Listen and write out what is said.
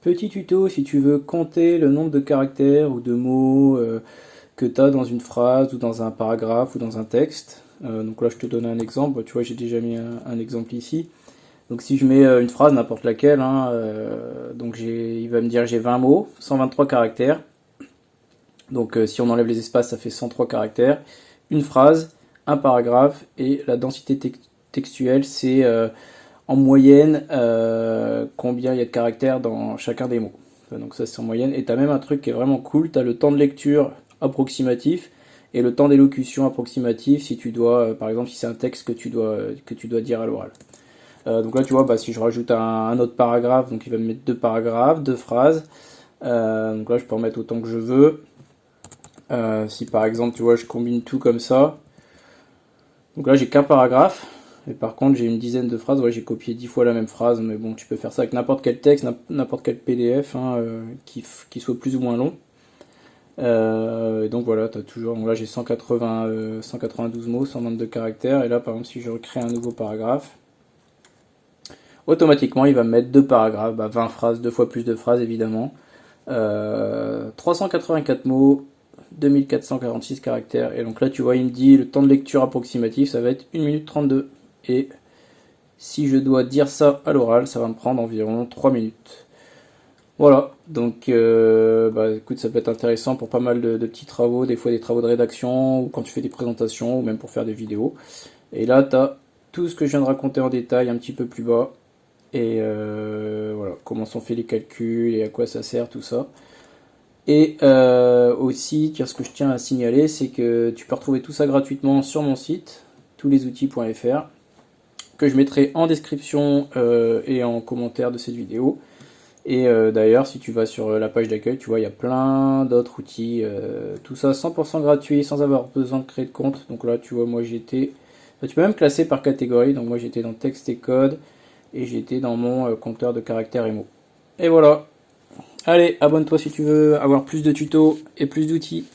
Petit tuto si tu veux compter le nombre de caractères ou de mots que tu as dans une phrase ou dans un paragraphe ou dans un texte. Donc là je te donne un exemple, tu vois j'ai déjà mis un exemple ici. Donc si je mets une phrase, n'importe laquelle, hein, il va me dire j'ai 20 mots, 123 caractères. Donc si on enlève les espaces ça fait 103 caractères. Une phrase, un paragraphe et la densité textuelle c'est en moyenne combien il y a de caractères dans chacun des mots. Donc ça c'est en moyenne. Et tu as même un truc qui est vraiment cool, tu as le temps de lecture approximatif et le temps d'élocution approximatif si tu dois, par exemple si c'est un texte que tu dois dire à l'oral. Donc là tu vois, bah, si je rajoute un autre paragraphe, donc il va me mettre deux paragraphes, deux phrases. Donc là je peux en mettre autant que je veux. Si par exemple tu vois je combine tout comme ça, donc là j'ai qu'un paragraphe. Et par contre, j'ai une dizaine de phrases. Ouais, j'ai copié 10 fois la même phrase, mais bon, tu peux faire ça avec n'importe quel texte, n'importe quel PDF, hein, qui soit plus ou moins long. Et donc voilà, t'as toujours. Donc là, j'ai 192 mots, 122 caractères. Et là, par exemple, si je recrée un nouveau paragraphe, automatiquement, il va me mettre deux paragraphes, bah, 20 phrases, deux fois plus de phrases, évidemment. 384 mots, 2446 caractères. Et donc là, tu vois, il me dit le temps de lecture approximatif, ça va être 1 minute 32. Et si je dois dire ça à l'oral, ça va me prendre environ 3 minutes. Voilà, donc bah, écoute, ça peut être intéressant pour pas mal de petits travaux, des fois des travaux de rédaction, ou quand tu fais des présentations, ou même pour faire des vidéos. Et là, tu as tout ce que je viens de raconter en détail un petit peu plus bas. Et voilà, comment sont faits les calculs et à quoi ça sert, tout ça. Et aussi, ce que je tiens à signaler, c'est que tu peux retrouver tout ça gratuitement sur mon site, touslesOutils.fr, que je mettrai en description et en commentaire de cette vidéo. Et d'ailleurs, si tu vas sur la page d'accueil, tu vois, il y a plein d'autres outils. Tout ça 100% gratuit, sans avoir besoin de créer de compte. Donc là, tu vois, moi j'étais... Tu peux même classer par catégorie. Donc moi j'étais dans texte et code. Et j'étais dans mon compteur de caractères et mots. Et voilà. Allez, abonne-toi si tu veux avoir plus de tutos et plus d'outils.